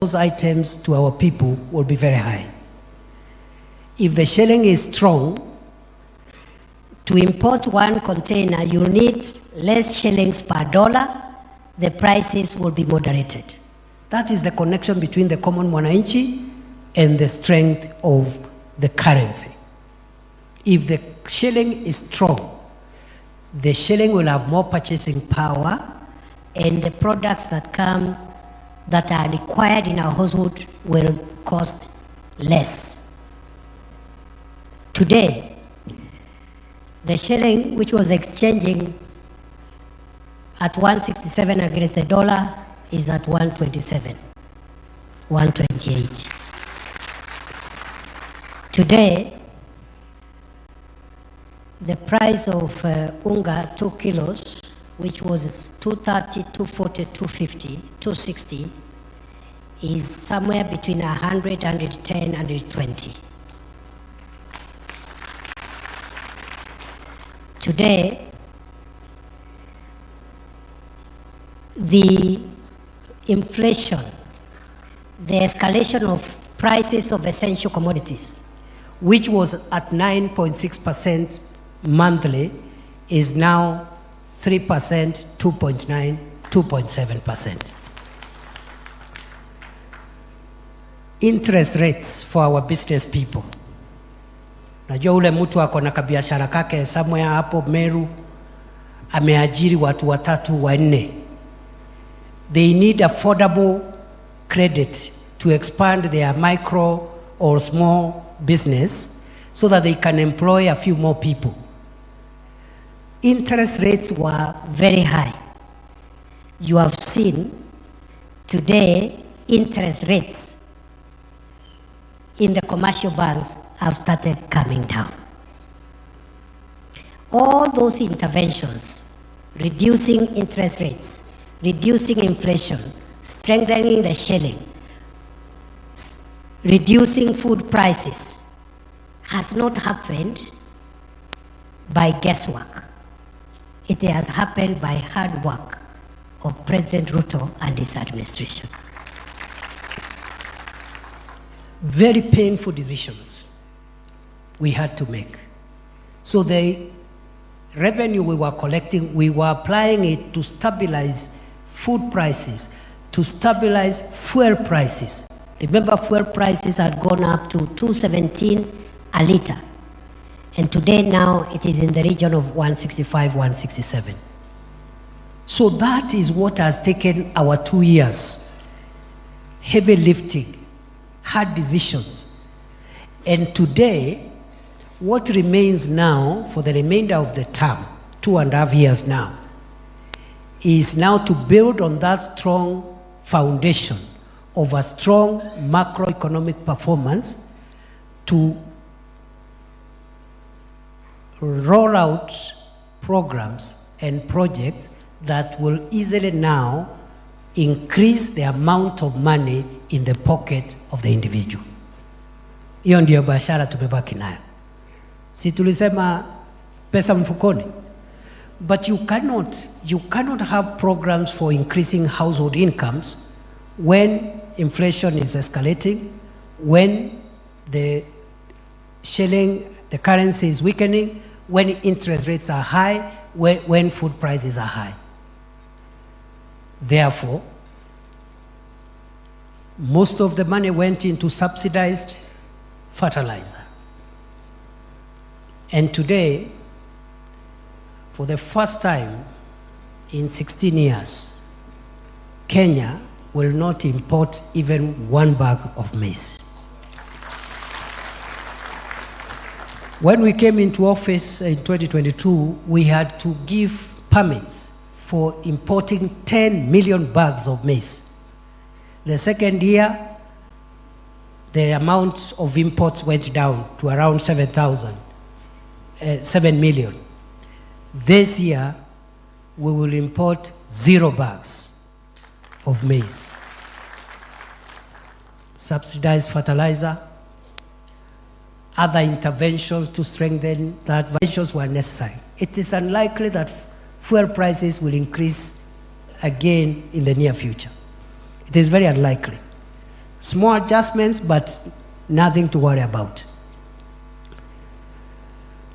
those items to our people will be very high. If the shilling is strong, to import one container, you need less shillings per dollar, the prices will be moderated. That is the connection between the common mwananchi and the strength of the currency. If the shilling is strong, the shilling will have more purchasing power, and the products that come that are required in our household will cost less. Today, the shilling, which was exchanging at 167 against the dollar, is at 127, 128. Today, the price of unga, 2 kilos, which was 230, 240, 250, 260, is somewhere between 100, 110, 120. Today, the inflation, the escalation of prices of essential commodities, which was at 9.6% monthly, is now 3%, 2.9%, 2.7%. Interest rates for our business people. Najua ule mtu ako na kabiashara kake somewhere hapo Meru, ameajiri watu 3 4. They need affordable credit to expand their micro or small business so that they can employ a few more people. Interest rates were very high. You have seen today interest rates in the commercial banks have started coming down. All those interventions, reducing interest rates, reducing inflation, strengthening the shilling, reducing food prices, has not happened by guesswork. It has happened by hard work of President Ruto and his administration. Very painful decisions we had to make. So the revenue we were collecting, we were applying it to stabilize food prices, to stabilize fuel prices. Remember, fuel prices had gone up to 217 a liter. And today now it is in the region of 165, 167. So that is what has taken our 2 years. Heavy lifting, hard decisions. And today, what remains now for the remainder of the term, 2.5 years now, is now to build on that strong foundation of a strong macroeconomic performance to roll out programs and projects that will easily now increase the amount of money in the pocket of the individual. Hiyo ndio biashara tumebaki nayo. Si tulisema pesa mfukoni. But you cannot have programs for increasing household incomes when inflation is escalating, when the shilling, the currency is weakening, when interest rates are high, when food prices are high. Therefore, most of the money went into subsidized fertilizer. And today, for the first time in 16 years, Kenya will not import even 1 bag of maize. When we came into office in 2022, we had to give permits for importing 10 million bags of maize. The second year, the amount of imports went down to around 7 million. This year, we will import 0 bags of maize. Subsidized fertilizer, other interventions to strengthen that interventions were necessary. It is unlikely that fuel prices will increase again in the near future. It is very unlikely. Small adjustments, but nothing to worry about.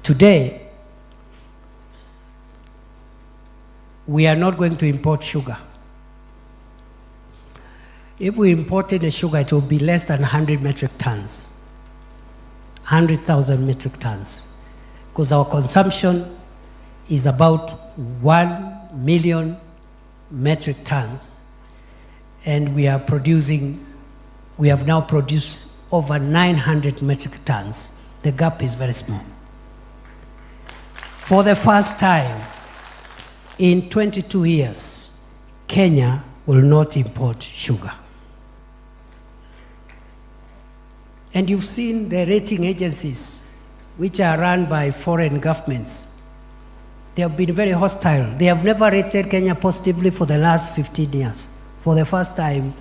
Today, we are not going to import sugar. If we imported the sugar, it will be less than 100 metric tons, 100,000 metric tons, because our consumption is about 1 million metric tons, and we have now produced over 900 metric tons. The gap is very small. For the first time in 22 years, Kenya will not import sugar. And you've seen the rating agencies, which are run by foreign governments. They have been very hostile. They have never rated Kenya positively for the last 15 years. For the first time,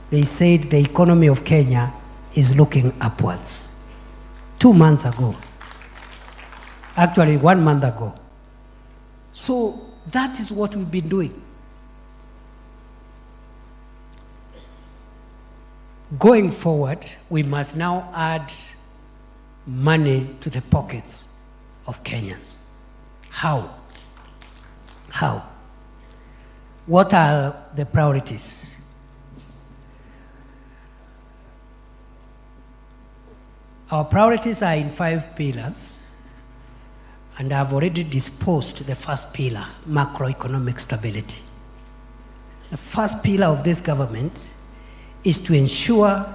they said the economy of Kenya is looking upwards. 2 months ago. Actually, 1 month ago. So that is what we've been doing. Going forward, we must now add money to the pockets of Kenyans. How? How? What are the priorities? Our priorities are in 5 pillars, and I've already disposed the first pillar, macroeconomic stability. The first pillar of this government is to ensure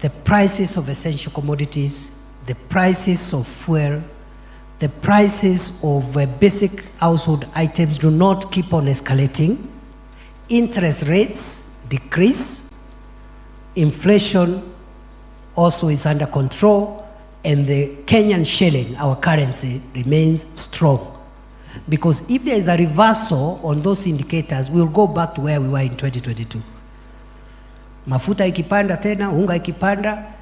the prices of essential commodities, the prices of fuel, the prices of basic household items do not keep on escalating, interest rates decrease, inflation also is under control, and the Kenyan shilling, our currency, remains strong. Because if there is a reversal on those indicators, we'll go back to where we were in 2022. Mafuta ikipanda tena, unga ikipanda,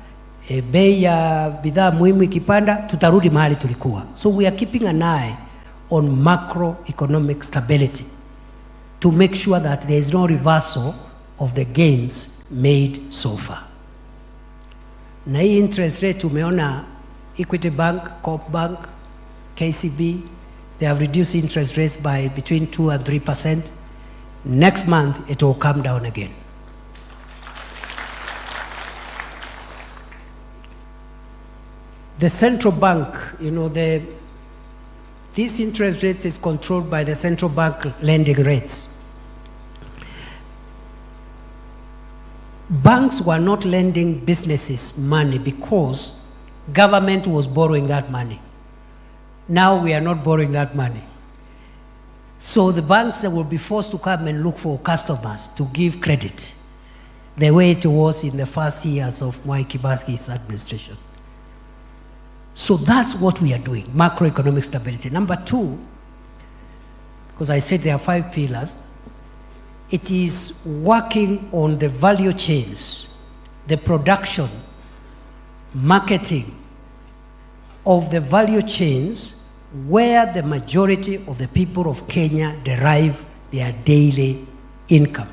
bei ya bidhaa muhimu ikipanda, tutarudi mahali tulikuwa. So we are keeping an eye on macroeconomic stability to make sure that there is no reversal of the gains made so far. Na hii interest rate umeona Equity Bank, Coop Bank, KCB, they have reduced interest rates by between 2 and 3%. Next month, it will come down again. The central bank, this interest rate is controlled by the central bank lending rates. Banks were not lending businesses money because government was borrowing that money. Now we are not borrowing that money. So the banks will be forced to come and look for customers to give credit, the way it was in the first years of Mwai Kibaki's administration. So that's what we are doing, macroeconomic stability. Number 2, because I said there are 5 pillars, it is working on the value chains, the production, marketing of the value chains where the majority of the people of Kenya derive their daily income.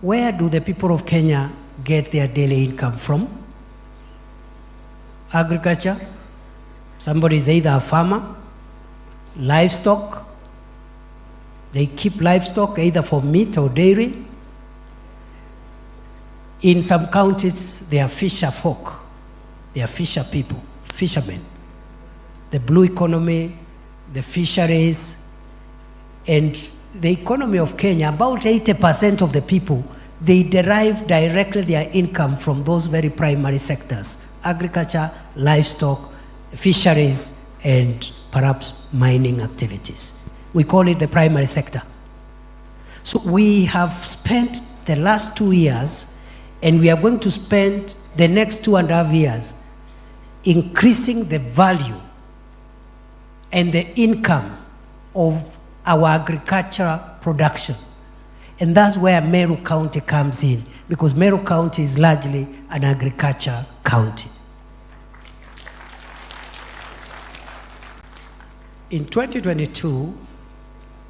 Where do the people of Kenya get their daily income from? Agriculture. Somebody is either a farmer, livestock. They keep livestock either for meat or dairy. In some counties, they are fisher folk. They are fisher people, fishermen. The blue economy, the fisheries, and the economy of Kenya, about 80% of the people, they derive directly their income from those very primary sectors: agriculture, livestock, fisheries, and perhaps mining activities. We call it the primary sector. So we have spent the last 2 years, and we are going to spend the next 2.5 years increasing the value and the income of our agricultural production. And that's where Meru County comes in, because Meru County is largely an agriculture county. In 2022,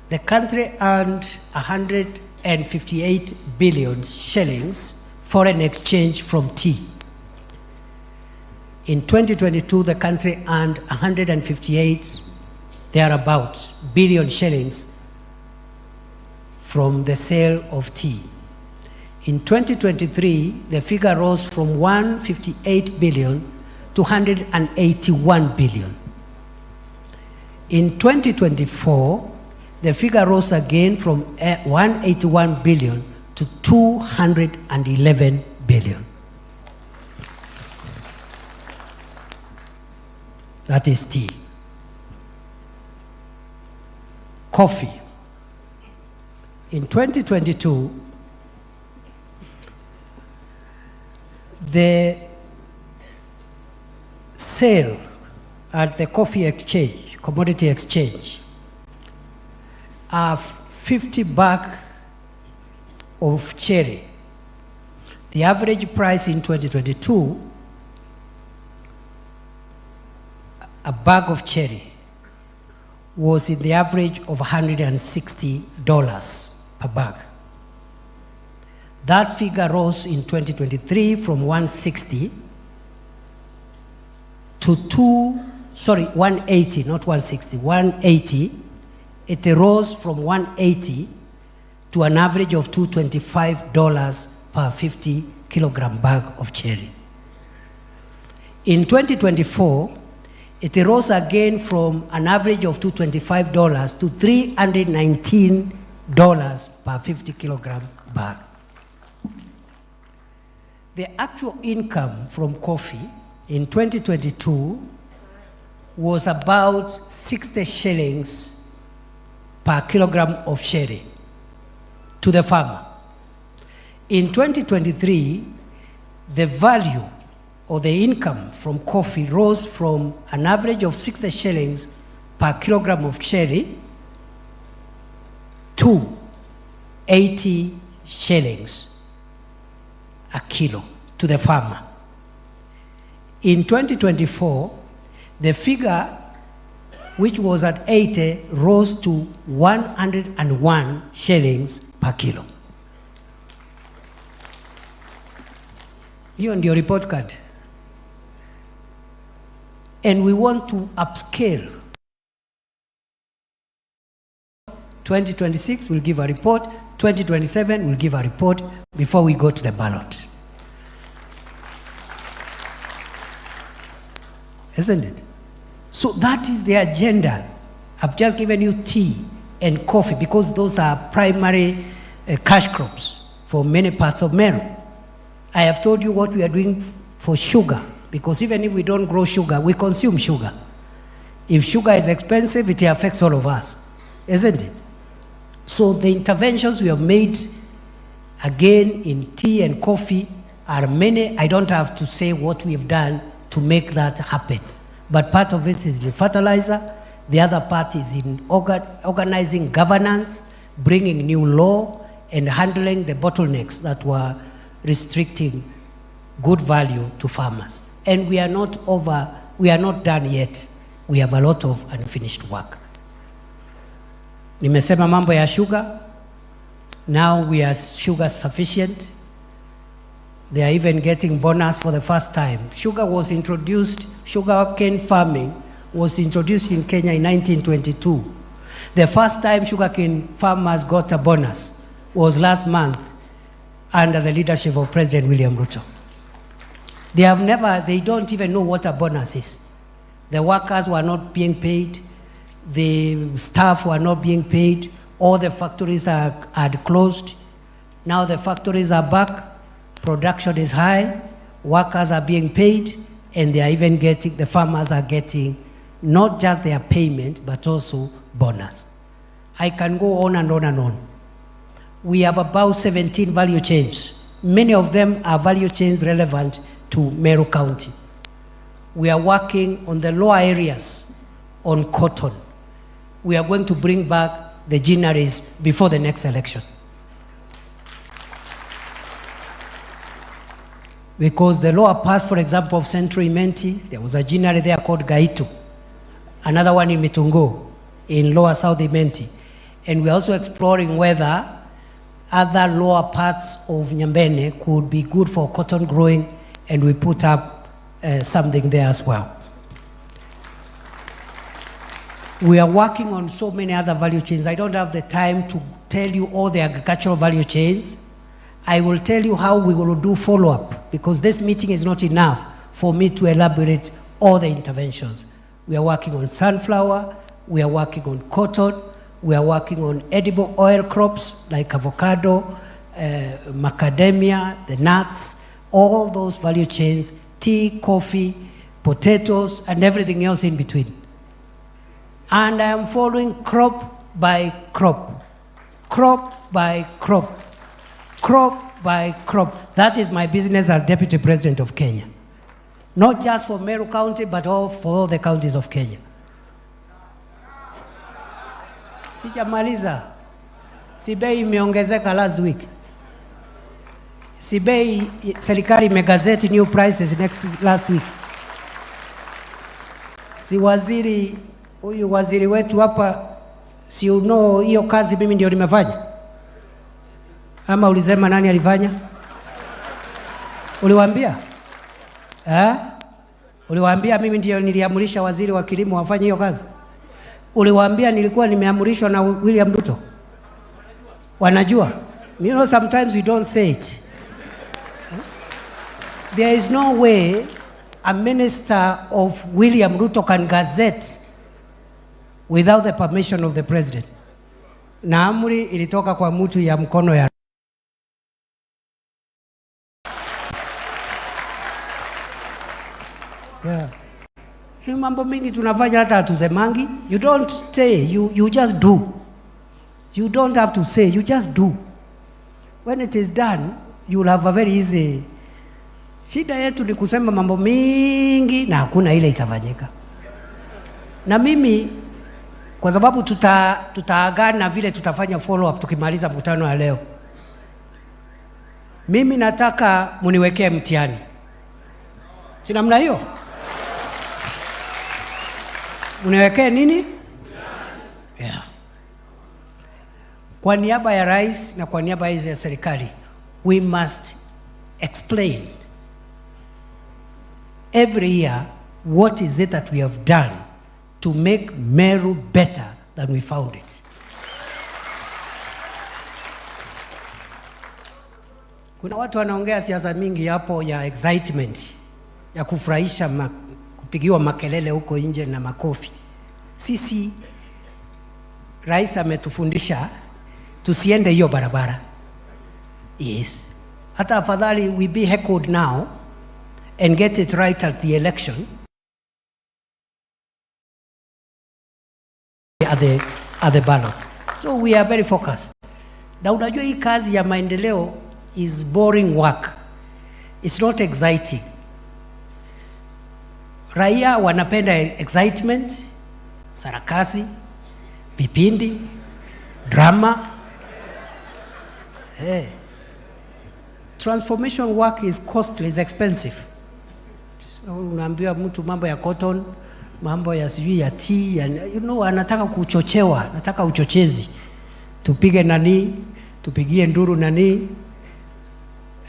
the country earned 158 billion shillings foreign exchange from tea. In 2022, the country earned 158 thereabouts billion shillings from the sale of tea. In 2023, the figure rose from 158 billion to 181 billion. In 2024, the figure rose again from 181 billion to 211 billion. That is tea. Coffee. In 2022, the sale at the coffee exchange, commodity exchange, of 50 bag of cherry. The average price in 2022, a bag of cherry was in the average of $160 per bag. That figure rose in 2023 from 160 to 180, not 160, 180. It rose from 180 to an average of $225 per 50 kilogram bag of cherry. In 2024, it rose again from an average of $225 to $319 per 50 kilogram bag. The actual income from coffee in 2022 was about 60 shillings per kilogram of cherry to the farmer. In 2023, the value or the income from coffee rose from an average of 60 shillings per kilogram of cherry to 80 shillings a kilo to the farmer. In 2024, the figure, which was at 80, rose to 101 shillings per kilo. You and your report card. And we want to upscale. 2026, we'll give a report. 2027, we'll give a report before we go to the ballot. Isn't it? So that is the agenda. I've just given you tea and coffee because those are primary cash crops for many parts of Meru. I have told you what we are doing for sugar, because even if we don't grow sugar, we consume sugar. If sugar is expensive, it affects all of us, isn't it? So the interventions we have made, again, in tea and coffee are many. I don't have to say what we have done to make that happen. But part of it is the fertilizer. The other part is in organizing governance, bringing new law, and handling the bottlenecks that were restricting good value to farmers. And we are not done yet. We have a lot of unfinished work. Nimesema mambo ya sugar. Now we are sugar sufficient. They are even getting bonus for the first time. Sugar cane farming was introduced in Kenya in 1922. The first time sugarcane farmers got a bonus was last month under the leadership of President William Ruto. They don't even know what a bonus is. The workers were not being paid. The staff were not being paid. All the factories had closed. Now the factories are back. Production is high. Workers are being paid. And they are even the farmers are getting not just their payment, but also bonus. I can go on and on and on. We have about 17 value chains. Many of them are value chains relevant to Meru County. We are working on the lower areas on cotton. We are going to bring back the ginaries before the next election. Because the lower parts, for example, of Central Imenti, there was a ginary there called Gaitu. Another one in Mitungo, in lower South Imenti. And we're also exploring whether other lower parts of Nyambene could be good for cotton growing, and we put up something there as well. We are working on so many other value chains. I don't have the time to tell you all the agricultural value chains. I will tell you how we will do follow-up, because this meeting is not enough for me to elaborate all the interventions. We are working on sunflower, we are working on cotton, we are working on edible oil crops like avocado, macadamia, the nuts, all those value chains, tea, coffee, potatoes, and everything else in between. And I am following crop by crop, crop by crop, crop by crop. That is my business as Deputy President of Kenya. Not just for Meru County, but for all the counties of Kenya. Sijamaliza. Sibei imeongezeka last week. Sibei serikali imegazeti new prices last week. Si waziri, huyu waziri wetu hapa, si uno hiyo kazi mimi ndio nimefanya? Ama ulisema nani alifanya? Uliwaambia? Uliwaambia mimi ndio niliamurisha waziri wa kilimo wafanye hiyo kazi? Uliwaambia nilikuwa nimeamurishwa na William Ruto? Wanajua? You know, sometimes you don't say it. There is no way a minister of William Ruto can gazette without the permission of the president. Na amri ilitoka kwa mtu ya mkono ya yeah. Hii mambo mingi tunafanya hata hatusemangi. You don't say, you just do. You don't have to say, you just do. When it is done, you will have a very easy. Shida yetu ni kusema mambo mingi na hakuna ile itafanyika. Na mimi, kwa sababu tutaagana vile tutafanya follow up tukimaliza mkutano wa leo, mimi nataka muniwekee mtihani. Si namna hiyo? Muniwekee nini? Yeah. Kwa niaba ya rais na kwa niaba ya serikali, we must explain every year what is it that we have done to make Meru better than we found it. Kuna watu wanaongea siasa mingi hapo ya excitement, ya kufurahisha, kupigiwa makelele huko nje na makofi. Sisi rais ametufundisha tusiende hiyo barabara. Yes. Hata afadhali we be heckled now and get it right at the election at the ballot. So we are very focused. Na unajua hii kazi ya maendeleo is boring work. It's not exciting. Raia wanapenda excitement, sarakasi, vipindi, drama. Hey. Transformation work is costly, is expensive. So unaambia mtu mambo ya cotton, mambo ya sijui ya tea, you know, anataka kuchochewa, anataka uchochezi. Tupige nani, tupigie nduru nani.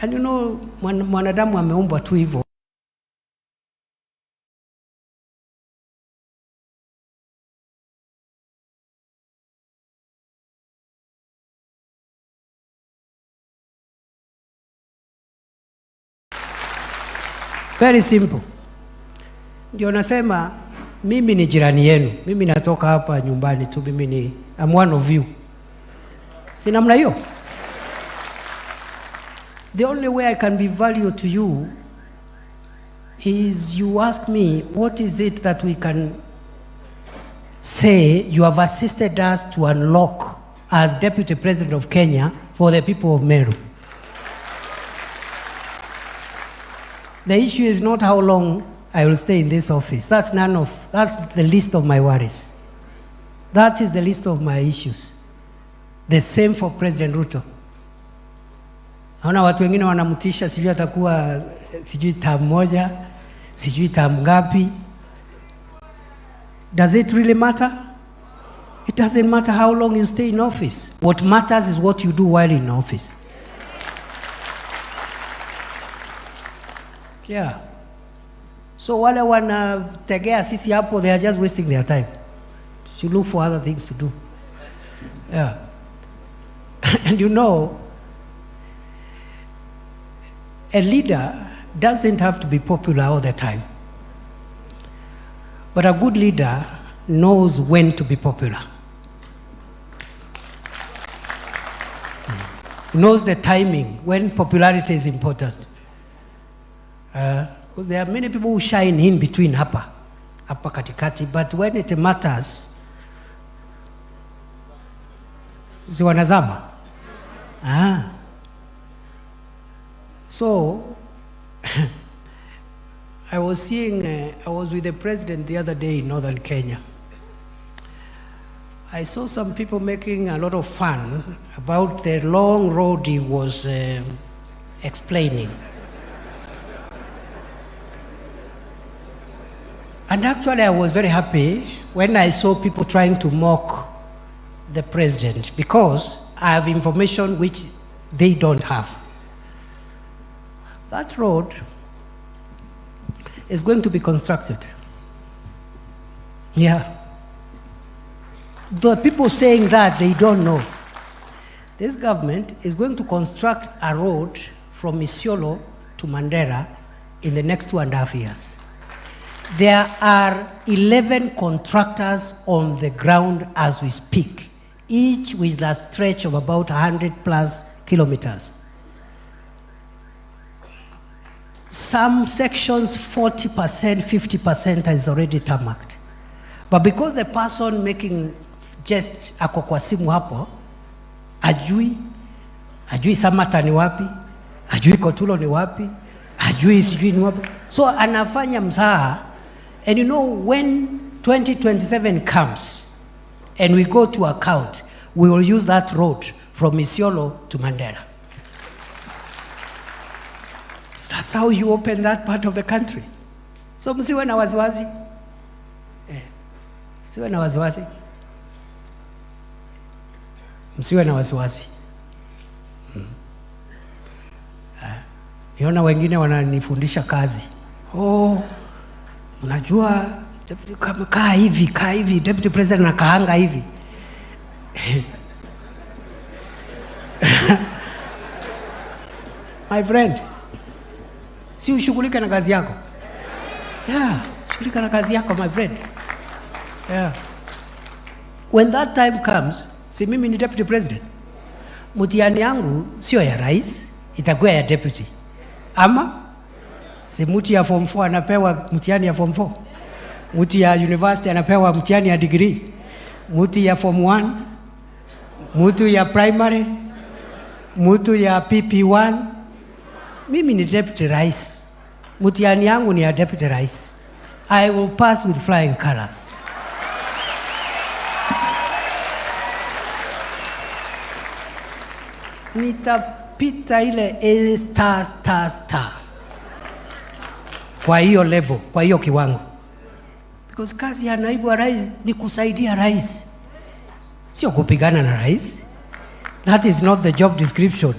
And you know, mwanadamu ameumbwa tu hivyo. Very simple. Ndio nasema mimi ni jirani yenu. Mimi natoka hapa nyumbani tu, I'm one of you. Si namna hiyo? The only way I can be valuable to you is you ask me, what is it that we can say you have assisted us to unlock as Deputy President of Kenya for the people of Meru? The issue is not how long I will stay in this office. That's the least of my worries. That is the least of my issues. The same for President Ruto. Naona watu wengine wanamutisha, sijui atakuwa sijui term moja, sijui term ngapi. Does it really matter? It doesn't matter how long you stay in office. What matters is what you do while in office. Yeah. So wale wanategea sisi hapo, they are just wasting their time. You look for other things to do. Yeah. And you know, a leader doesn't have to be popular all the time. But a good leader knows when to be popular. Knows the timing, when popularity is important. Because there are many people who shine in between hapa katikati, but when it matters, si wanazama. So, I was with the president the other day in northern Kenya. I saw some people making a lot of fun about the long road he was explaining. And actually I was very happy when I saw people trying to mock the president, because I have information which they don't have. That road is going to be constructed. Yeah. The people saying that, they don't know. This government is going to construct a road from Isiolo to Mandera in the next 2.5 years. There are 11 contractors on the ground as we speak, each with a stretch of about 100+ kilometers. Some sections 40%, 50% is already tarmacked. But because the person making just ako kwa simu hapo, ajui Samata ni wapi, ajui Kotulo ni wapi, ajui sijui ni wapi. So anafanya mzaha. And you know, when 2027 comes and we go to account, we will use that road from Isiolo to Mandera. That's how you open that part of the country. So msiwe na wasiwasi. Msiwe na wasiwasi. Msiwe na wasiwasi. Niona wengine wananifundisha kazi. Unajua kama kaa hivi, deputy president anakaanga hivi. My friend, si ushughulike na kazi yako. Yeah, shughulika na kazi yako, my friend. Yeah. When that time comes, si mimi ni deputy president, mtihani yangu sio ya rais, itakuwa ya deputy. Ama si mtu ya form 4 anapewa mtihani ya form 4, mtu ya university anapewa mtihani ya degree, mtu ya form 1, mtu ya primary, mtu ya PP1. Mimi ni deputy rais, mtihani yangu ni ya deputy rais. I will pass with flying colors. Nitapita ile A***** kwa hiyo level, kwa hiyo kiwango. Because kazi ya naibu wa rais ni kusaidia rais, sio kupigana na rais. That is not the job description.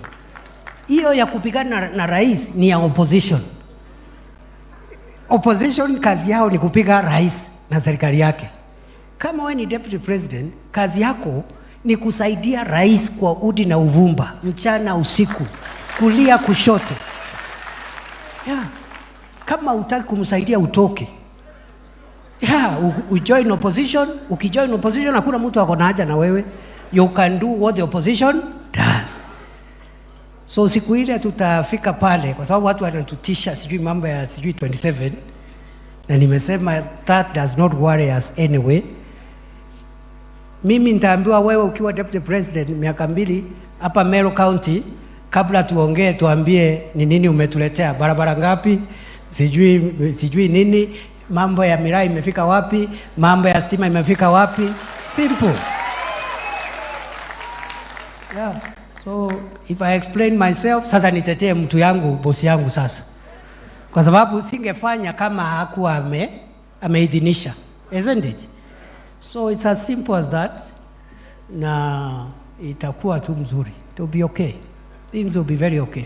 Hiyo ya kupigana na rais ni ya opposition. Opposition kazi yao ni kupiga rais na serikali yake. Kama wewe ni deputy president, kazi yako ni kusaidia rais kwa udi na uvumba, mchana usiku, kulia kushoto. Yeah. Kama utaki kumsaidia utoke. Yeah, ujoin opposition. Ukijoin opposition hakuna mtu ako na haja na wewe. You can do what the opposition does. So siku ile tutafika pale, kwa sababu watu wanatutisha sijui mambo ya sijui 27, na nimesema that does not worry us anyway. Mimi nitaambiwa wewe ukiwa deputy president miaka 2 hapa Meru County, kabla tuongee tuambie ni nini umetuletea, barabara ngapi, sijui nini, mambo ya miraa imefika wapi, mambo ya stima imefika wapi. Simple. Yeah. So if I explain myself, sasa nitetee mtu yangu, bosi yangu sasa. Kwa sababu singefanya kama hakuwa ameidhinisha. Isn't it? So it's as simple as that. na itakuwa tu mzuri. It will be okay. Things will be very okay.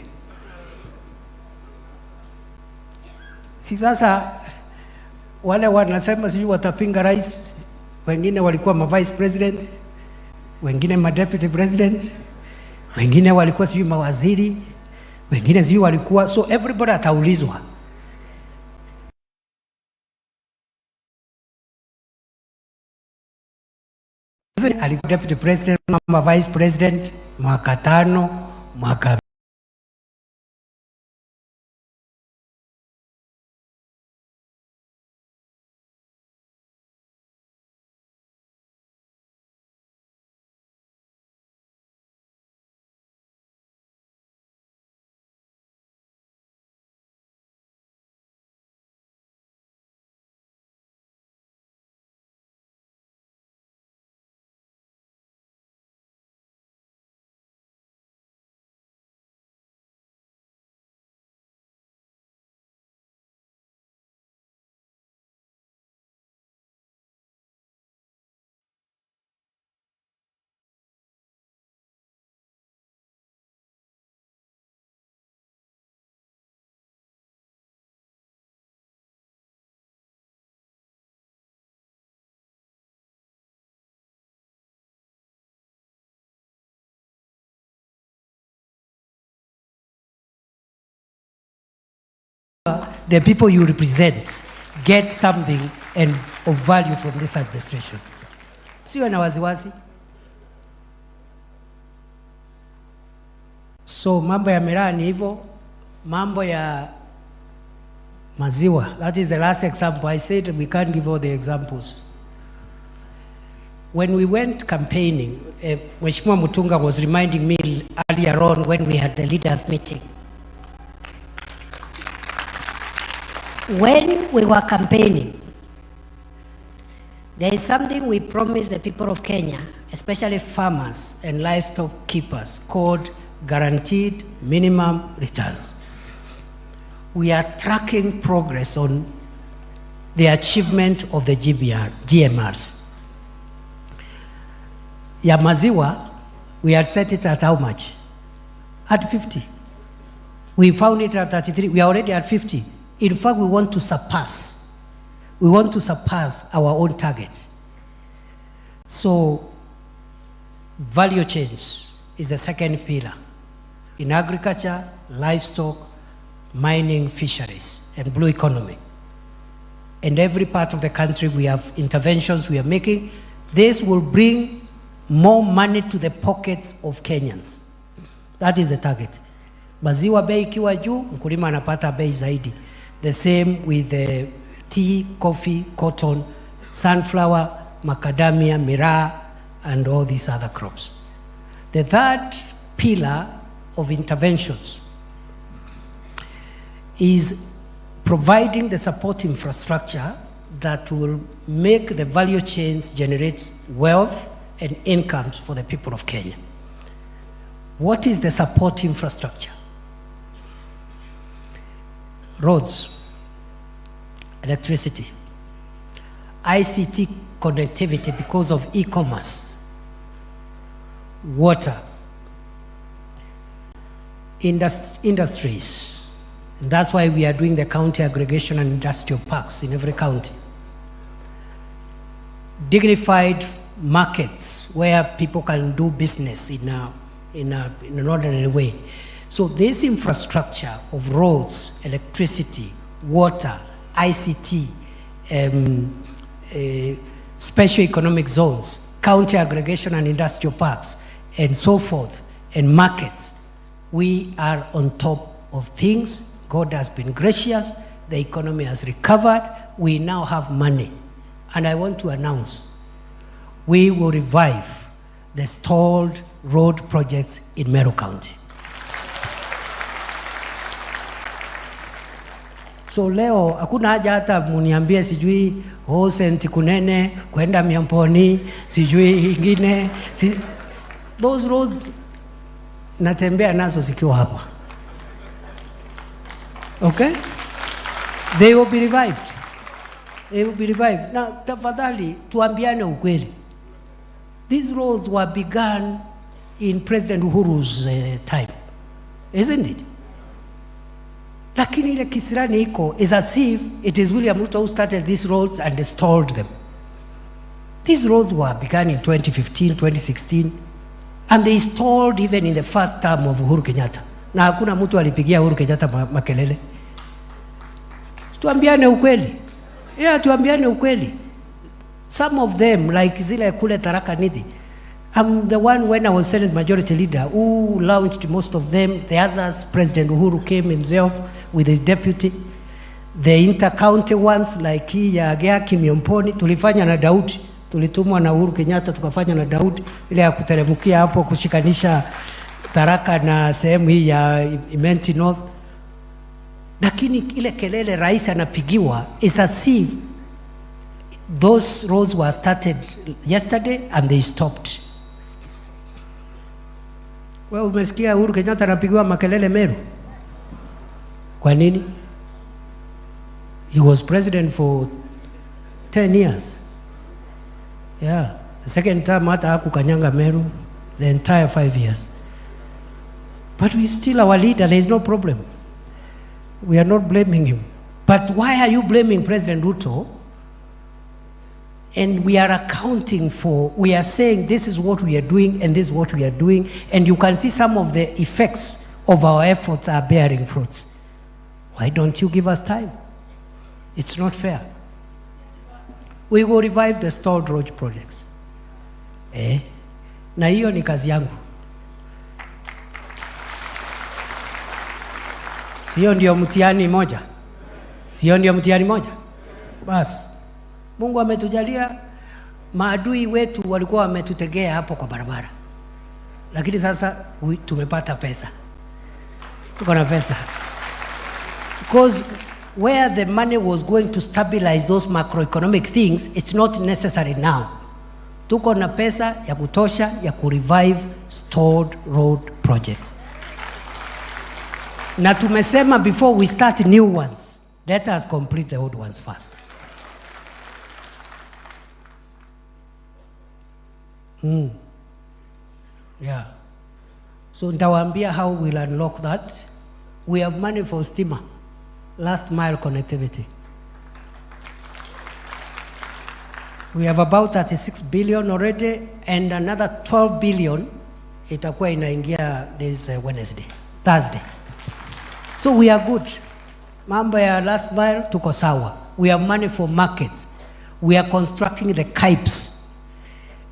Si sasa wale wanasema sijui watapinga rais, wengine walikuwa ma vice president, wengine ma deputy president, wengine walikuwa sijui mawaziri, wengine sijui walikuwa, so everybody ataulizwa. Alikuwa deputy president, mama vice president, mwaka 5, mwaka the people you represent get something and of value from this administration. Siwe na waziwazi. So mambo ya miraa ni hivyo, mambo ya maziwa, that is the last example. I said we can't give all the examples. When we went campaigning, Mheshimiwa Mutunga was reminding me earlier on when we had the leaders meeting. When we were campaigning, there is something we promised the people of Kenya, especially farmers and livestock keepers, called guaranteed minimum returns. We are tracking progress on the achievement of the GMRs. Ya maziwa, we had set it at how much? At 50. We found it at 33. We are already at 50. In fact, we want to surpass. We want to surpass our own target. So, value change is the second pillar. In agriculture, livestock, mining, fisheries, and blue economy. In every part of the country, we have interventions we are making. This will bring more money to the pockets of Kenyans. That is the target. Maziwa bei ikiwa juu, mkulima anapata bei zaidi. The same with the tea, coffee, cotton, sunflower, macadamia, miraa, and all these other crops. The third pillar of interventions is providing the support infrastructure that will make the value chains generate wealth and incomes for the people of Kenya. What is the support infrastructure? Roads, electricity, ICT connectivity because of e-commerce, water, industries. And that's why we are doing the county aggregation and industrial parks in every county. Dignified markets where people can do business in an ordinary way. So this infrastructure of roads, electricity, water, ICT, special economic zones, county aggregation and industrial parks, and so forth, and markets, we are on top of things. God has been gracious. The economy has recovered. We now have money. And I want to announce, we will revive the stalled road projects in Meru County. So leo hakuna haja hata muniambie sijui senti kunene kwenda Miamponi sijui ingine those roads natembea nazo zikiwa hapa. Okay? They will be revived. They will be revived. Na tafadhali tuambiane ukweli. These roads were begun in President Uhuru's time, isn't it? Lakini ile kisirani iko is as if it is William Ruto who started these roads and installed them. These roads were begun in 2015, 2016, and they installed even in the first term of Uhuru Kenyatta. Na hakuna mtu alipigia Uhuru Kenyatta makelele. Tuambiane ukweli. Tuambiane ukweli. Some of them, like zile kule Tharaka Nithi, I'm the one when I was Senate Majority Leader who launched most of them. The others, President Uhuru came himself with his deputy. The inter-county ones, like hii ya Geaki Miomponi, tulifanya na Daudi. Tulitumwa na Uhuru Kenyatta tukafanya na Daudi. Ile ya kuteremukia hapo kushikanisha Tharaka na sehemu hii ya Imenti North. Lakini ile kelele rais anapigiwa is as if those roads were started yesterday and they stopped. Well, umesikia Uhuru Kenyatta anapigiwa makelele Meru? Kwa nini? He was president for 10 years. Yeah. The second time hata hakukanyanga Meru the entire 5 years. But we still our leader, there is no problem. We are not blaming him. But why are you blaming President Ruto? And we are accounting for, we are saying this is what we are doing and this is what we are doing, and you can see some of the effects of our efforts are bearing fruits. Why don't you give us time? It's not fair. We will revive the stalled road projects. Na hiyo ni kazi yangu. Sio ndio mtihani moja? Sio ndio mtihani moja? Bas. Mungu ametujalia, maadui wetu walikuwa wametutegea hapo kwa barabara. Lakini sasa tumepata pesa. Tuko na pesa. Because where the money was going to stabilize those macroeconomic things, it's not necessary now. Tuko na pesa ya kutosha ya kurevive stalled road projects. Na tumesema before we start new ones, let us complete the old ones first. Yeah. So nitawaambia how we'll unlock that. We have money for stima, last mile connectivity. We have about 36 billion already, and another 12 billion itakuwa inaingia this Thursday. So we are good. Mambo ya last mile tuko sawa. We have money for markets. We are constructing the KIPes.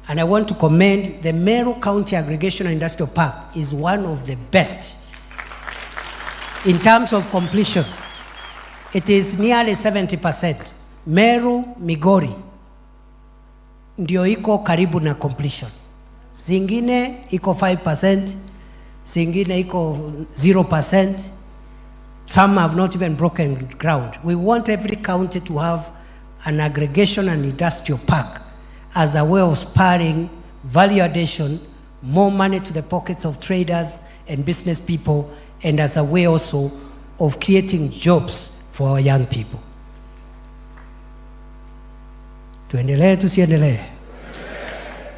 And I want to commend the Meru County Aggregation and Industrial Park is one of the best in terms of completion. It is nearly 70%. Meru, Migori, ndio iko karibu na completion. Zingine iko 5%, zingine iko 0%. Some have not even broken ground. We want every county to have an aggregation and industrial park as a way of spurring value addition, more money to the pockets of traders and business people, and as a way also of creating jobs for our young people. Tuendelee tusiendelee?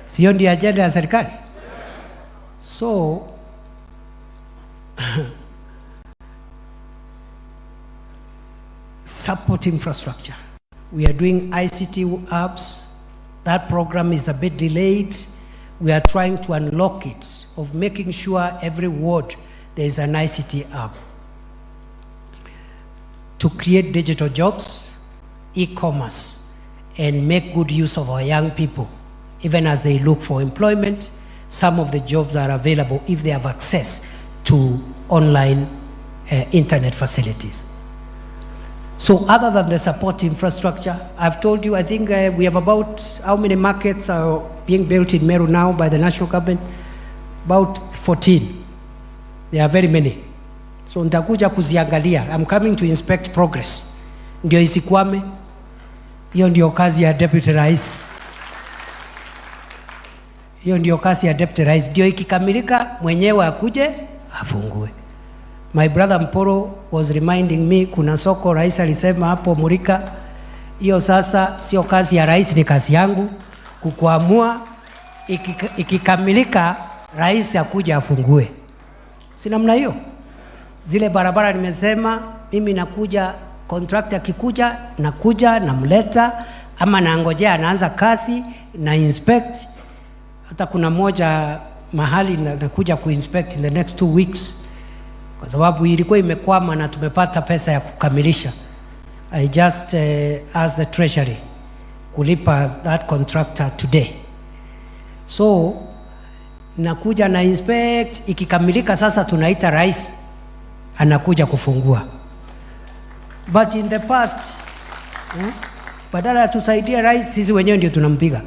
Sio ndio agenda ya serikali? So support infrastructure. We are doing ICT apps. That program is a bit delayed. We are trying to unlock it, of making sure every ward there is an ICT app. To create digital jobs, e-commerce, and make good use of our young people, even as they look for employment. Some of the jobs are available if they have access to online internet facilities. So other than the support infrastructure, I've told you, I think we have about, how many markets are being built in Meru now by the national government? About 14. There are very many. So nitakuja kuziangalia. I'm coming to inspect progress. Ndio isikwame. Hiyo ndio kazi ya Deputy Rais. Hiyo ndio kazi ya Deputy Rais. Ndio ikikamilika mwenyewe akuje afungue. My brother Mporo was reminding me, kuna soko rais alisema hapo Murika, hiyo sasa sio kazi ya rais, ni kazi yangu kukuamua ikikamilika rais akuja afungue. Si namna hiyo? Zile barabara nimesema, mimi nakuja, contractor akikuja, nakuja namleta, ama naangojea anaanza kazi na inspect. Hata kuna moja mahali nakuja kuinspect in the next 2 weeks, kwa sababu ilikuwa imekwama na tumepata pesa ya kukamilisha. I just asked the treasury kulipa that contractor today. So nakuja na inspect, ikikamilika sasa tunaita rais anakuja kufungua. But in the past, badala ya tusaidie rais, sisi wenyewe ndio tunampiga.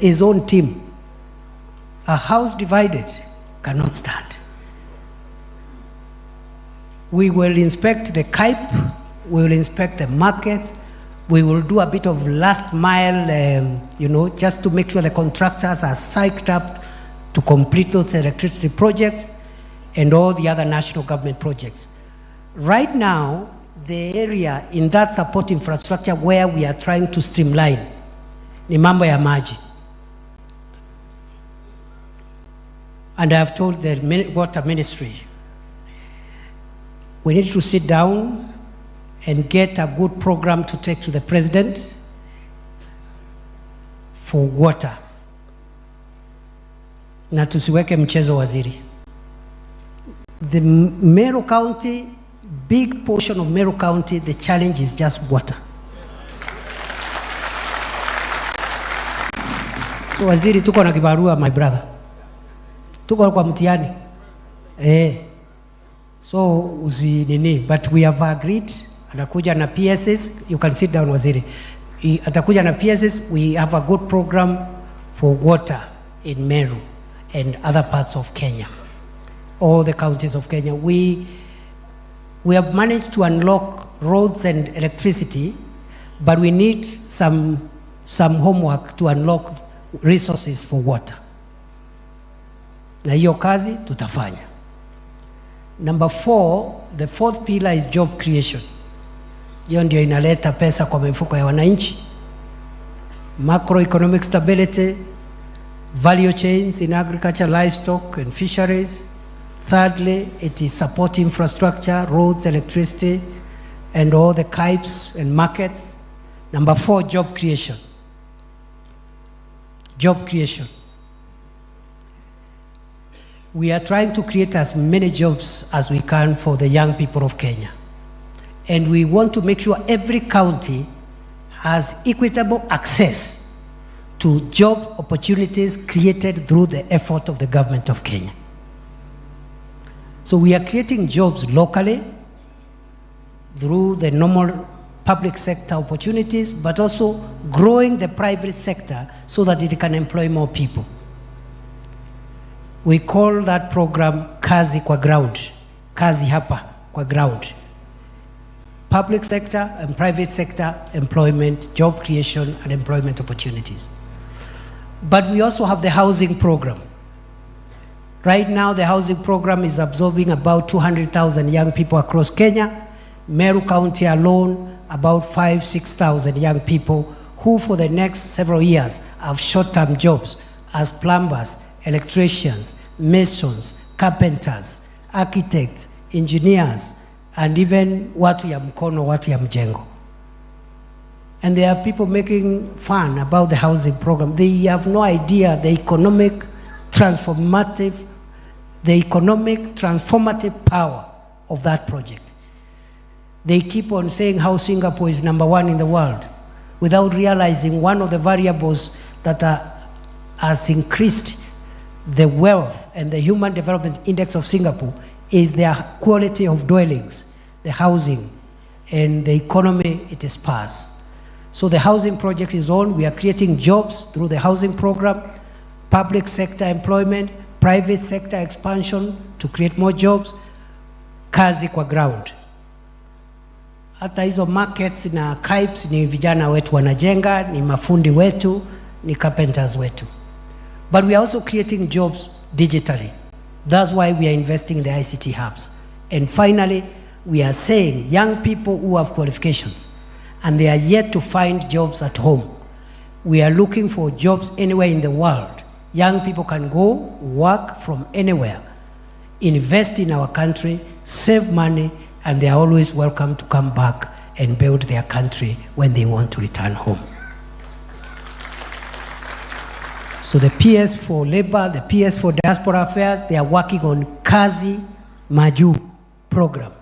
His own team. A house divided cannot stand. We will inspect the Cape, we will inspect the markets, we will do a bit of last mile, just to make sure the contractors are psyched up to complete those electricity projects and all the other national government projects. Right now, the area in that support infrastructure where we are trying to streamline ni mambo ya maji. And I have told the water ministry, we need to sit down and get a good program to take to the president for water. Na tusiweke mchezo waziri. The Meru County, big portion of Meru County, the challenge is just water. So waziri, tuko na kibarua, my brother. Tuko kwa mtihani. So usinini, but we have agreed, atakuja na PSS, you can sit down waziri. Atakuja na PSS, we have a good program for water in Meru and other parts of Kenya, all the counties of Kenya. We have managed to unlock roads and electricity, but we need some homework to unlock resources for water. Na hiyo kazi tutafanya. Number 4, the 4th pillar is job creation. Hiyo ndio inaleta pesa kwa mifuko ya wananchi. Macroeconomic stability, value chains in agriculture, livestock and fisheries. Thirdly, it is support infrastructure, roads, electricity, and all the Capes and markets. Number 4, job creation. Job creation. We are trying to create as many jobs as we can for the young people of Kenya. And we want to make sure every county has equitable access to job opportunities created through the effort of the government of Kenya. So we are creating jobs locally through the normal public sector opportunities, but also growing the private sector so that it can employ more people. We call that program Kazi kwa Ground, Kazi hapa kwa ground. Public sector and private sector employment, job creation and employment opportunities. But we also have the housing program. Right now the housing program is absorbing about 200,000 young people across Kenya. Meru County alone, about 5,000-6,000 young people who for the next several years have short-term jobs as plumbers, electricians, masons, carpenters, architects, engineers, and even watu ya mkono, watu ya mjengo. And there are people making fun about the housing program. They have no idea the economic transformative power of that project. They keep on saying how Singapore is #1 in the world without realizing one of the variables that has increased the wealth and the human development index of Singapore is their quality of dwellings, the housing, and the economy it is sparse. So the housing project is on. We are creating jobs through the housing program, public sector employment, private sector expansion to create more jobs, kazi kwa ground. Hata hizo markets na Capes ni vijana wetu wanajenga, ni mafundi wetu, ni carpenters wetu. But we are also creating jobs digitally. That's why we are investing in the ICT hubs. And finally, we are saying young people who have qualifications and they are yet to find jobs at home, We are looking for jobs anywhere in the world. Young people can go work from anywhere, invest in our country, save money, and they are always welcome to come back and build their country when they want to return home. So the PS for Labor, the PS for Diaspora Affairs, they are working on Kazi Maju program.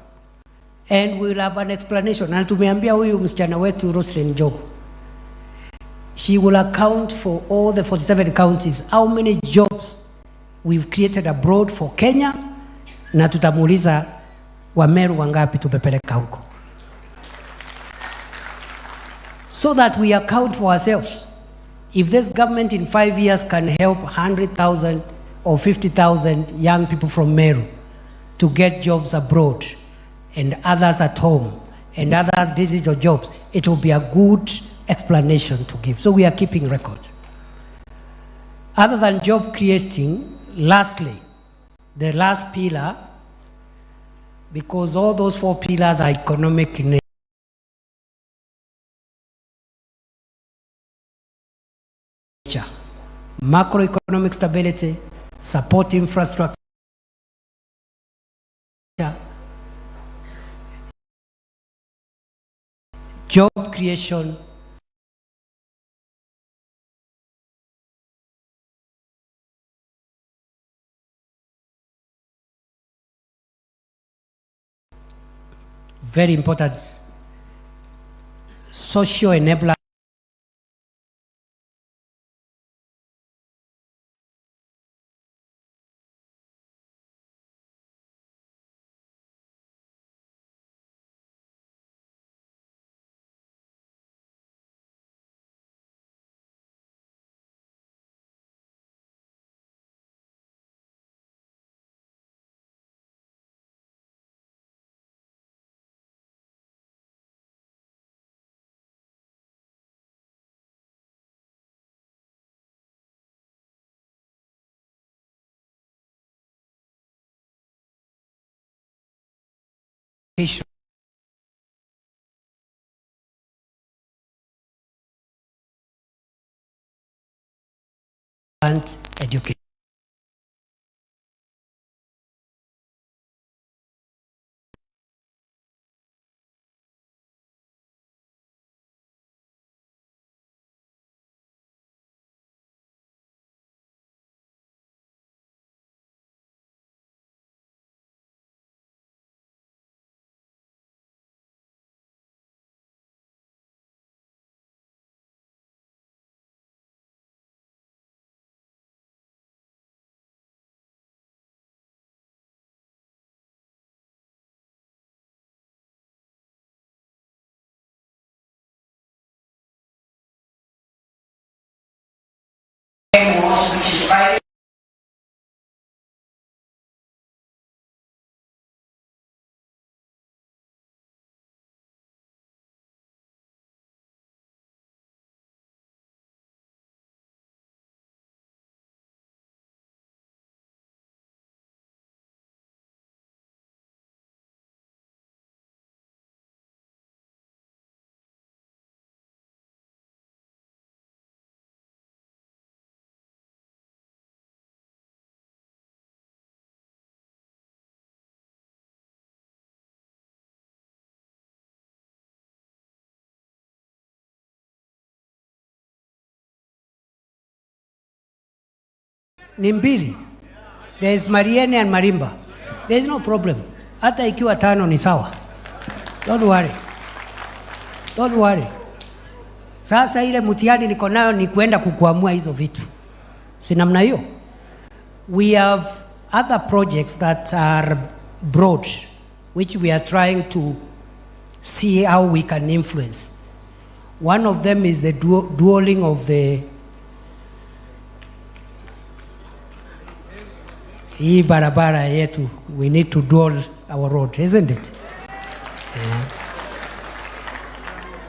And we'll have an explanation. Na tumeambia huyu msichana wetu Roslyn Job, she will account for all the 47 counties, how many jobs we've created abroad for Kenya, na tutamuuliza Wameru wangapi tumepeleka huko. So that we account for ourselves. If this government in 5 years can help 100,000 or 50,000 young people from Meru to get jobs abroad and others at home and others digital jobs, it will be a good explanation to give. So we are keeping records. Other than job creating, lastly, the last pillar, because all those 4 pillars are economic in nature. Macroeconomic stability, support infrastructure, job creation, very important, social enabler. And education. Ni mbili. There is Mariene and Marimba. There is no problem. Hata ikiwa 5 ni sawa. Don't worry. Don't worry. Sasa ile mtihani niko nayo ni kwenda kukuamua hizo vitu. Si namna hiyo. We have other projects that are broad, which we are trying to see how we can influence. One of them is the dualing of the hii barabara yetu. We need to dual our road, isn't it? Yeah.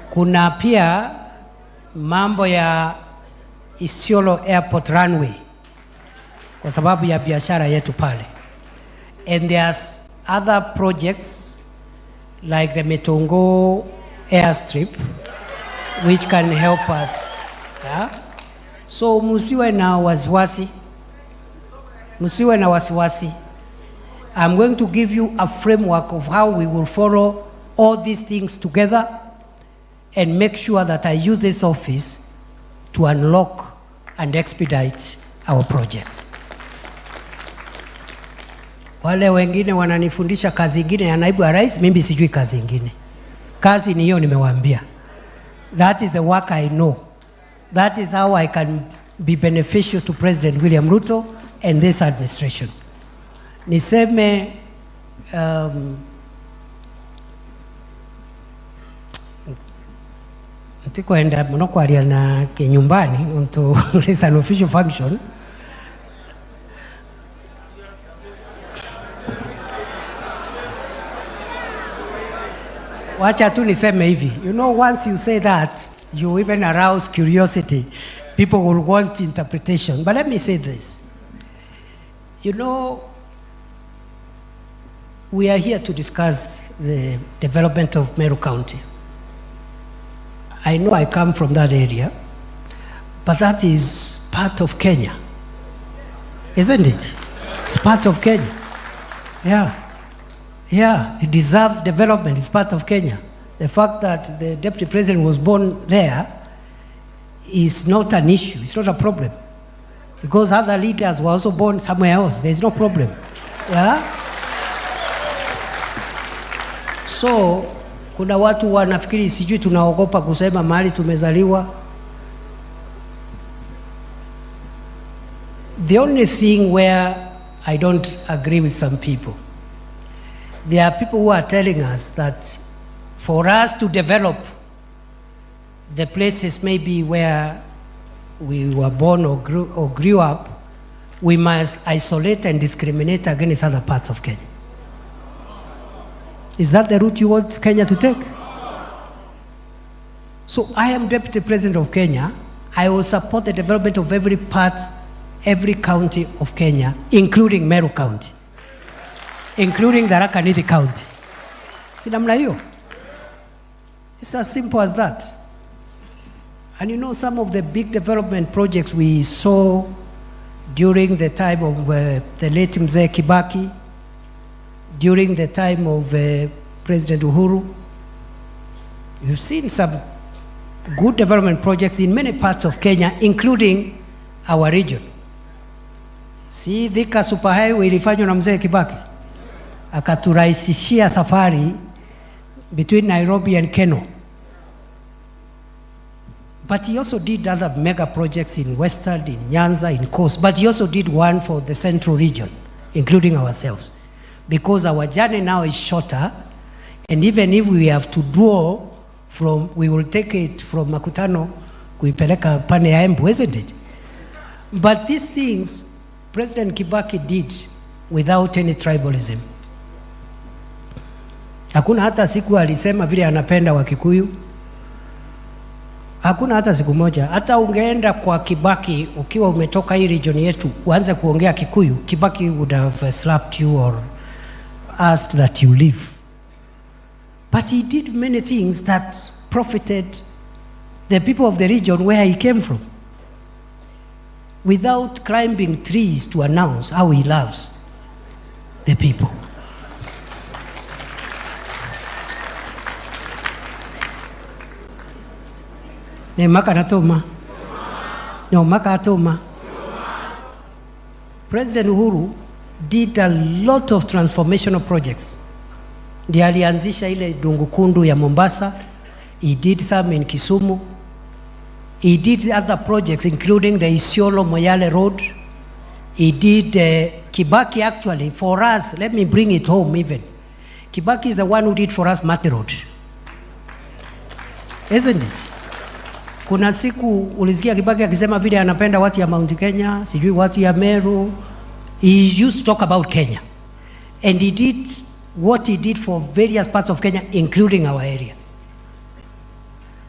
Kuna pia mambo ya Isiolo Airport runway kwa sababu ya biashara yetu pale. And there's other projects like the Metongo airstrip which can help us Yeah? So musiwe na wasiwasi. Musiwe na wasiwasi. I'm going to give you a framework of how we will follow all these things together and make sure that I use this office to unlock and expedite our projects. Wale wengine wananifundisha kazi ingine ya naibu wa rais, mimi sijui kazi ingine. Kazi ni hiyo nimewaambia. That is the work I know. That is how I can be beneficial to President William Ruto and this administration. Niseme ntikoenda muno kwaria na kinyumbani unto it's an official function. Wacha tu niseme hivi. You know, once you say that, you even arouse curiosity. People will want interpretation. But let me say this. You know, we are here to discuss the development of Meru County. I know I come from that area, but that is part of Kenya, isn't it? It's part of Kenya. Yeah, it deserves development. It's part of Kenya. The fact that the deputy president was born there is not an issue. It's not a problem. Because other leaders were also born somewhere else. There's no problem. Yeah? So, kuna watu wanafikiri sijui tunaogopa kusema mahali tumezaliwa. The only thing where I don't agree with some people, there are people who are telling us that for us to develop the places maybe where we were born or grew up, we must isolate and discriminate against other parts of Kenya. Is that the route you want Kenya to take? So I am Deputy President of Kenya. I will support the development of every part, every county of Kenya, including Meru County, including Tharaka Nithi County. Si namna hiyo? It's as simple as that. And you know, some of the big development projects we saw during the time of the late Mzee Kibaki, during the time of President Uhuru, you've seen some good development projects in many parts of Kenya, including our region. See, Thika Superhighway ilifanywa na Mzee Kibaki. Akaturahisishia safari between Nairobi and Keno. But he also did other mega projects in Western, in Nyanza, in Coast. But he also did one for the central region, including ourselves. Because our journey now is shorter, and even if we have to draw from, we will take it from Makutano, kuipeleka pane ya Embu, isn't it? But these things, President Kibaki did without any tribalism. Hakuna hata siku alisema vile anapenda Wakikuyu. Hakuna hata siku moja. Hata ungeenda kwa Kibaki, ukiwa umetoka hii region yetu, uanze kuongea Kikuyu, Kibaki would have slapped you or asked that you leave. But he did many things that profited the people of the region where he came from, without climbing trees to announce how he loves the people. President Uhuru did a lot of transformational projects. Ndiye alianzisha ile Dungukundu ya Mombasa. He did some in Kisumu. He did other projects including the Isiolo Moyale Road. He did Kibaki actually for us. Let me bring it home even. Kibaki is the one who did for us Mate Road. Isn't it? Kuna siku ulisikia Kibaki akisema vile anapenda watu ya Mount Kenya, sijui watu ya Meru. He used to talk about Kenya. And he did what he did for various parts of Kenya, including our area.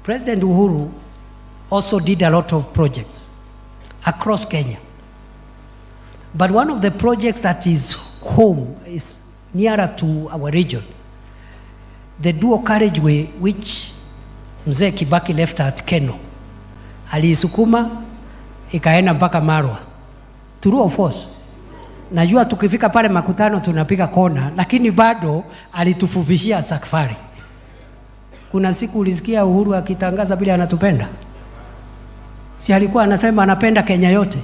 President Uhuru also did a lot of projects across Kenya. But one of the projects that is home, is nearer to our region, the dual carriageway which Mzee Kibaki left at Keno. aliisukuma ikaenda mpaka Marwa. True or false? Najua tukifika pale makutano tunapiga kona, lakini bado alitufufishia safari. Kuna siku ulisikia Uhuru akitangaza bila anatupenda? Si alikuwa anasema anapenda Kenya yote?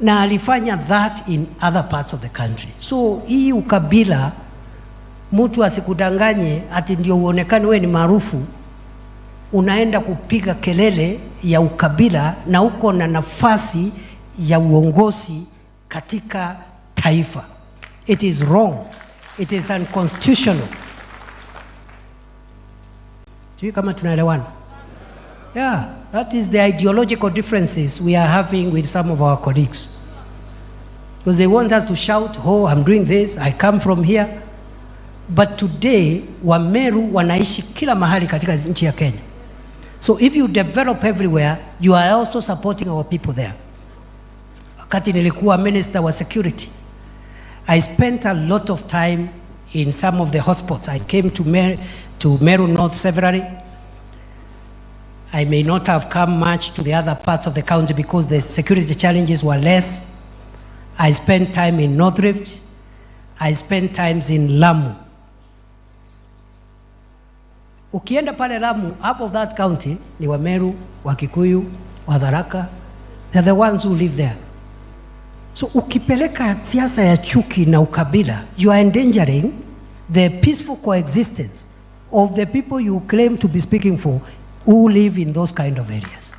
Na alifanya that in other parts of the country. So hii ukabila, mtu asikudanganye ati ndio uonekane we ni maarufu, unaenda kupiga kelele ya ukabila na uko na nafasi ya uongozi katika taifa. It is wrong. It is unconstitutional. Sijui kama tunaelewana? Yeah, that is the ideological differences we are having with some of our colleagues. Because they want us to shout, oh, I'm doing this, I come from here. But today, Wameru wanaishi kila mahali katika nchi ya Kenya. So if you develop everywhere, you are also supporting our people there. Wakati nilikuwa minister wa security, I spent a lot of time in some of the hotspots. I came to Meru North severally. I may not have come much to the other parts of the county because the security challenges were less. I spent time in North Rift. I spent times in Lamu. Ukienda pale Lamu, half of that county ni Wameru, Wakikuyu, Wadharaka. They're the ones who live there. So ukipeleka siasa ya chuki na ukabila, you are endangering the peaceful coexistence of the people you claim to be speaking for who live in those kind of areas.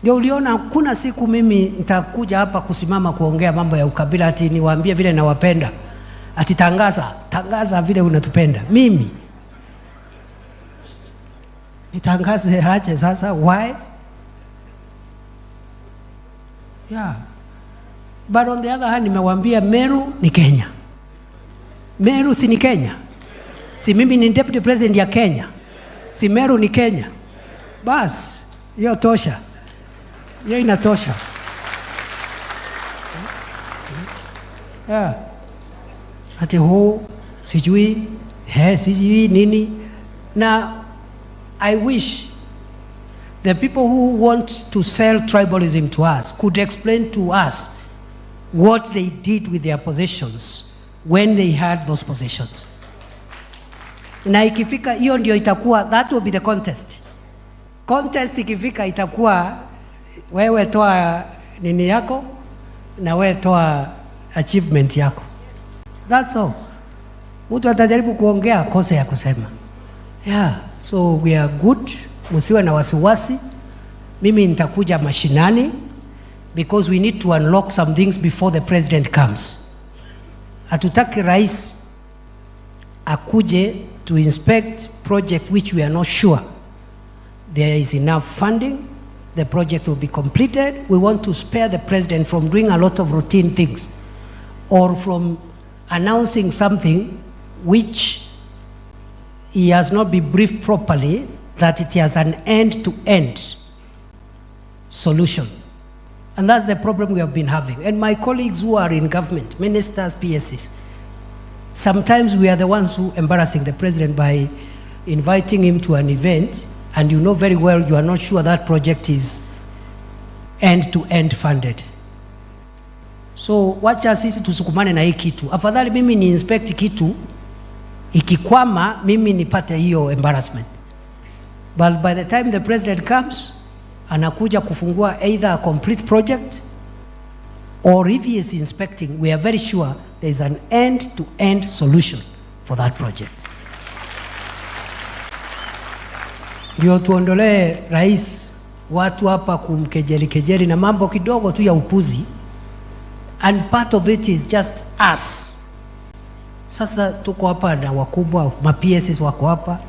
Ndio uliona kuna siku mimi nitakuja hapa kusimama kuongea mambo ya ukabila ati niwaambie vile nawapenda. Ati tangaza vile unatupenda. Mimi nitangaze aje sasa? Why? Yeah. But on the other hand, nimewaambia Meru ni Kenya. Meru si ni Kenya? Si mimi ni deputy president ya Kenya? Si Meru ni Kenya? Bas, hiyo tosha. Hiyo inatosha. Yeah. Ati ho sijui nini. Now, I wish the people who want to sell tribalism to us could explain to us what they did with their possessions when they had those possessions. Na ikifika hiyo ndio itakuwa, that will be the contest. Contest ikifika itakuwa wewe toa nini yako na wewe toa achievement yako. That's all. Mtu atajaribu kuongea kosa ya kusema. Yeah, so we are good. Musiwe na wasiwasi. Mimi nitakuja mashinani because we need to unlock some things before the president comes. Hatutaki rais akuje to inspect projects which we are not sure there is enough funding, the project will be completed. We want to spare the president from doing a lot of routine things or from announcing something which he has not been briefed properly that it has an end-to-end solution. And that's the problem we have been having. And my colleagues who are in government, ministers, PSs, sometimes we are the ones who embarrassing the president by inviting him to an event, and you know very well you are not sure that project is end-to-end funded. So wacha sisi tusukumane na hii kitu. Afadhali mimi ni inspect kitu, ikikwama mimi nipate hiyo embarrassment. But by the time the president comes, anakuja kufungua either a complete project, or if he is inspecting, we are very sure there is an end-to-end solution for that project. Ndio tuondolee rais watu hapa kumkejeli na mambo kidogo tu ya upuzi, and part of it is just us. Sasa tuko hapa na wakubwa, ma-PSs wako hapa,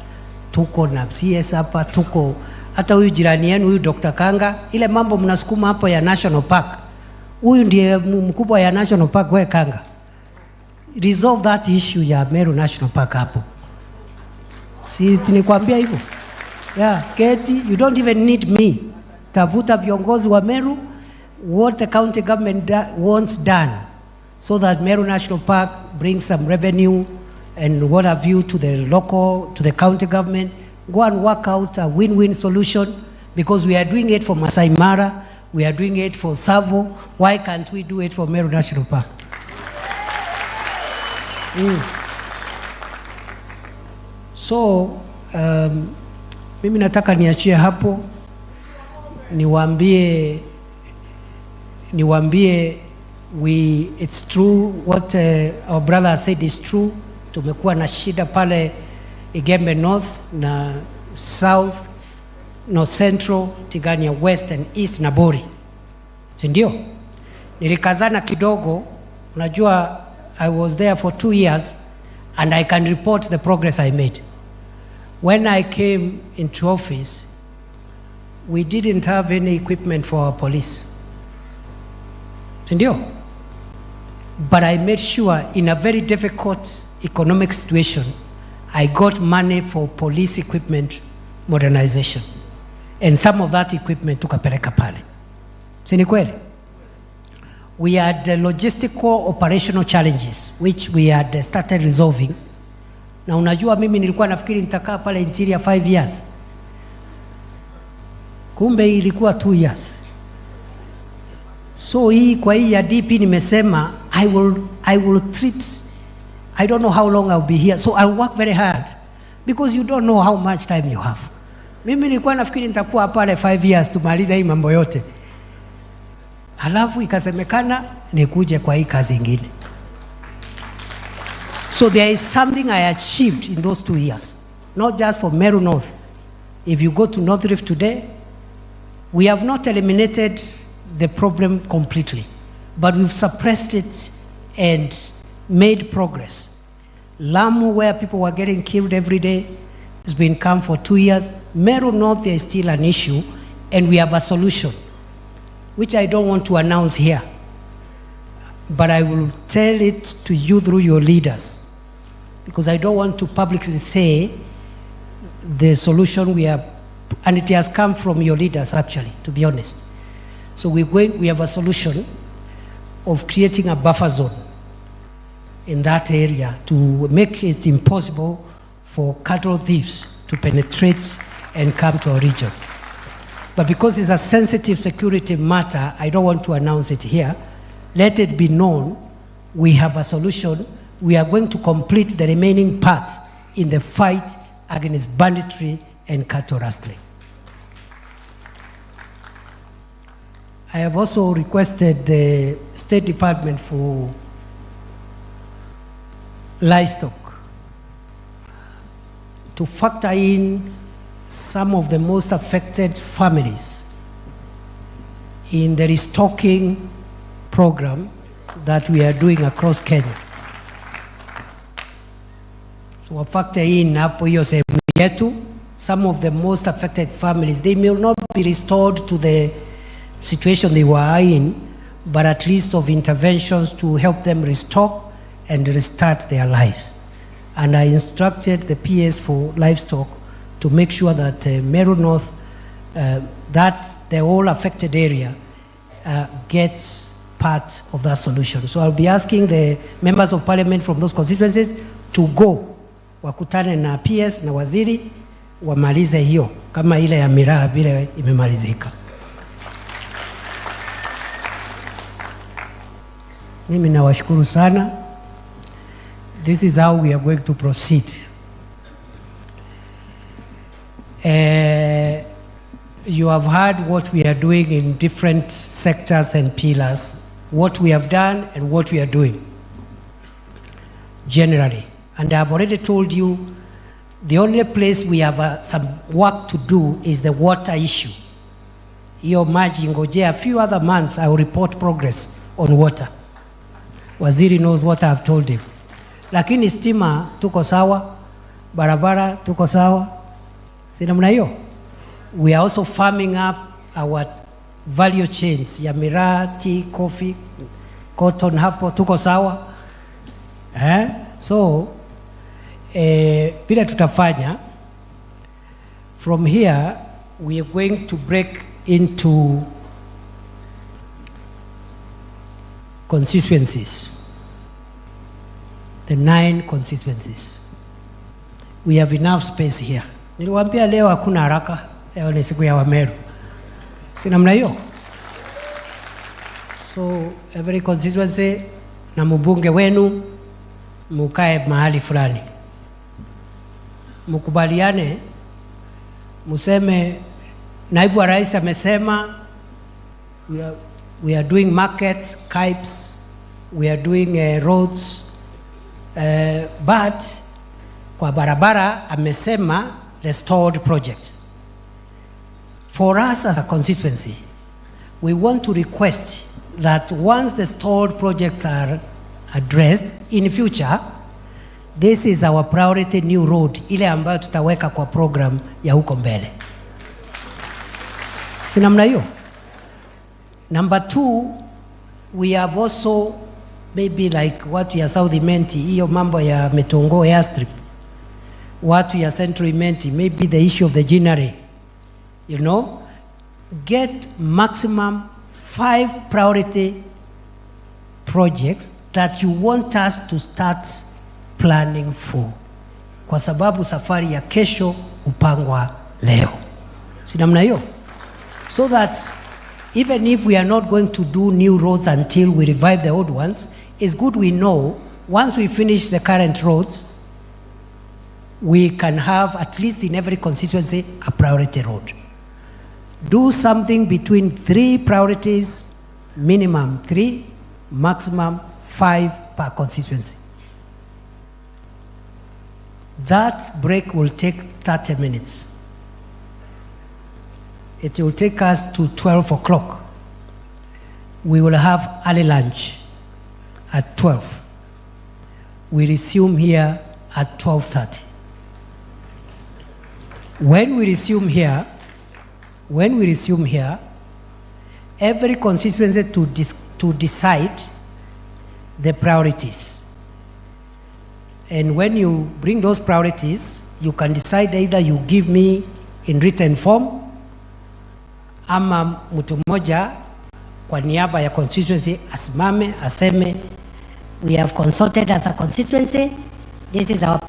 tuko na CS hapa, tuko hata huyu jirani yenu huyu Dr. Kanga, ile mambo mnasukuma hapo ya National Park. Huyu ndiye mkubwa ya National Park, we Kanga. Resolve that issue ya Meru National Park hapo. Si tinikwambia hivyo? Yeah, Keti, you don't even need me. Tafuta viongozi wa Meru, what the county government wants done, so that Meru National Park brings some revenue, and what have you to the local, to the county government. Go and work out a win-win solution, because we are doing it for Masai Mara, we are doing it for Tsavo. Why can't we do it for Meru National Park? So, mimi nataka niachie hapo, niwaambie it's true what our brother said is true. Tumekuwa na shida pale Igembe North na South, no Central, Tigania West and East na Bori. Sindio? Nilikazana kidogo, unajua I was there for 2 years and I can report the progress I made. When I came into office, we didn't have any equipment for our police. Sindio? But I made sure in a very difficult economic situation, I got money for police equipment modernization. And some of that equipment tukapeleka pale. Sini kweli? We had logistical operational challenges, which we had started resolving. Na unajua mimi nilikuwa nafikiri nitakaa pale interior 5 years. Kumbe ilikuwa 2 years. So hii kwa hii ya DP nimesema I will treat, I don't know how long I'll be here, so I'll work very hard, because you don't know how much time you have. Mimi nilikuwa nafikiri nitakuwa pale 5 years tumaliza hii mambo yote. Halafu ikasemekana nikuje kwa hii kazi ingine. So there is something I achieved in those 2 years, not just for Meru North. If you go to North Rift today, we have not eliminated the problem completely, but we've suppressed it and made progress. Lamu, where people were getting killed every day, has been calm for 2 years. Meru North, there is still an issue, and we have a solution, which I don't want to announce here, but I will tell it to you through your leaders, because I don't want to publicly say the solution we have, and it has come from your leaders actually, to be honest. So we have a solution of creating a buffer zone in that area to make it impossible for cattle thieves to penetrate and come to our region. But because it's a sensitive security matter, I don't want to announce it here. Let it be known we have a solution. We are going to complete the remaining part in the fight against banditry and cattle rustling. I have also requested the State Department for Livestock to factor in some of the most affected families in the restocking program that we are doing across Kenya. So factor in hapo hiyo sehemu yetu, some of the most affected families, they may not be restored to the situation they were in, but at least of interventions to help them restock and restart their lives. And I instructed the PS for Livestock to make sure that Meru North, that the whole affected area gets part of that solution. So I'll be asking the members of parliament from those constituencies to go, wakutane na PS na waziri, wamalize hiyo, kama ile ya miraa vile imemalizika. Mimi nawashukuru sana. This is how we are going to proceed. You have heard what we are doing in different sectors and pillars, what we have done and what we are doing generally. And I have already told you the only place we have some work to do is the water issue. Hiyo maji ngojea a few other months, I will report progress on water. Waziri knows what I have told him. Lakini stima tuko sawa, barabara tuko sawa. Si namna hiyo? We are also farming up our value chains ya miraa, tea, coffee, cotton, hapo tuko sawa. So vile tutafanya, from here we are going to break into constituencies. the 9 constituencies. We have enough space here. Niliwaambia leo hakuna haraka, leo ni siku ya Wameru. Si namna hiyo? So every constituency na mbunge wenu mukae mahali fulani. Mukubaliane, museme naibu wa rais amesema we are doing markets, KIPES, we are doing roads, but kwa barabara amesema the stored project. For us as a constituency, we want to request that once the stored projects are addressed in future, this is our priority new road, ile ambayo tutaweka kwa program ya huko mbele. Si namna hiyo? Number 2, we have also maybe like watu ya South Imenti, hiyo mambo ya Metongo airstrip, watu ya Central Imenti, maybe the issue of the Jinare, you know, get maximum 5 priority projects that you want us to start planning for, kwa sababu safari ya kesho upangwa leo. Si namna hiyo? So that even if we are not going to do new roads until we revive the old ones, it's good we know once we finish the current roads, we can have at least in every constituency a priority road. Do something between 3 priorities, minimum 3, maximum 5 per constituency. That break will take 30 minutes. It will take us to 12 o'clock. We will have early lunch at 12. We resume here at 12:30. When we resume here, every constituency to decide the priorities. And when you bring those priorities, you can decide either you give me in written form, ama mtu mmoja kwa niaba ya constituency asimame aseme, we have consulted as a constituency, this is our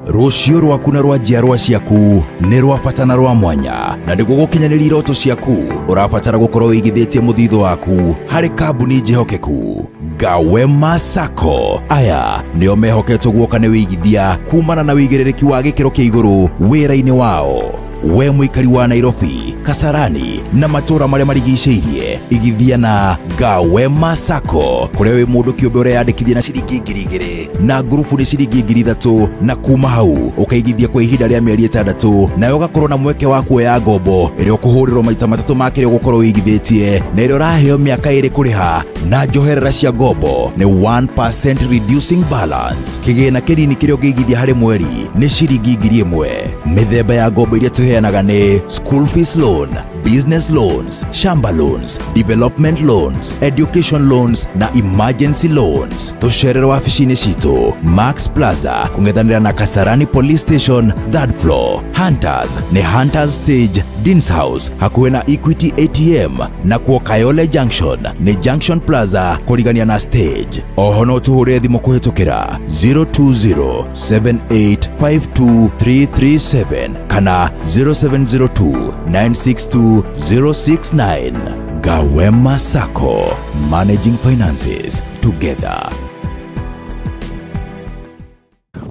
Rucio rwaku na rwa njiarwa ciaku nĩ rwabatana rwa mwanya, na nĩguo gũkinyanĩria iroto ciaku ũrabatara gũkorwo wĩigithĩtie mũthithũ waku harĩ kambuni njihokeku Gawema Sacco. Aya nĩo mehoketwo guoka nĩ wĩigithia kumana na wĩigĩrĩrĩki wa gĩkĩro kĩa igũrũ wĩra-inĩ wao. We mũikari wa Nairobi, Kasarani na matũra marĩa marigicĩirie, igithia na Gawema Sacco, kũrĩa wĩ mũndũ kĩũmbe ũreyandĩkithia na ciringi 2,000 na ngurubu nĩ ciringi 3,000, na kuma hau ũkaigithia kwa ihinda rĩa mĩeri 6, nayo ũgakorwo na mweke wa kuoya ngombo ĩrĩa ũkũhũrĩrwo maita 3 ma kĩrĩa ũgũkorwo wĩigithĩtie, na ĩrĩa ũraheo mĩaka 2 kũrĩha, na njoherera cia ngombo nĩ 1% reducing balance. Kĩgĩna kĩnini kĩrĩa ũngĩigithia harĩ mweri nĩ ciringi 1,000. Mĩthemba ya ngombo iria tũheanaga nĩ school fees loan, business loans, shamba loans, development loans, education loans na emergency loans. Tũcerere wabici-inĩ citũ Max Plaza kũng'ethanĩra na Kasarani Police Station 3rd floor. Hunters nĩ Hunters Stage, Dean's House hakuhĩ na Equity ATM, na kuo Kayole Junction nĩ Junction Plaza kũrigania na Stage. Oho no tũhũrĩre thimũ kũhĩtũkĩra 02078523337 kana 0702962069. Gawema Sacco, managing finances together.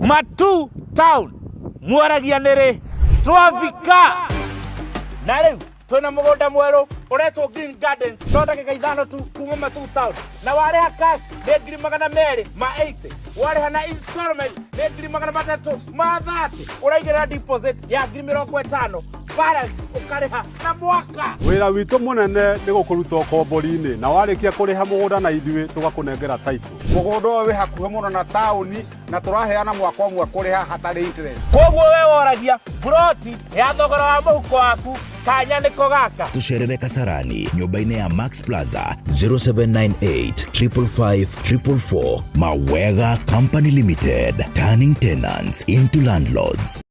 Matu town mwaragia nere twavika na riu twina mugunda mweru uretwo Green Gardens ndagika 5 tu kuma Matu town, na wareha cash ni 280 ma 80, wareha na installment ni 330 ma 30, uraigira deposit ya 50 balance ukariha na mwaka. Wira witu munene ni gukuruta kombori-ini, na warikia kuriha mugunda na ithuĩ tugakunengera title. Mugunda wi hakuhe muno na tauni, na turaheana mwaka ũmwe kuriha hatarĩ interest. Koguo we woragia broti ya thogora wa muhuko waku kanya niko gaka. Tucerere Kasarani nyũmba-inĩ ya Max Plaza 0798555444. Mawega Company Limited, turning tenants into landlords.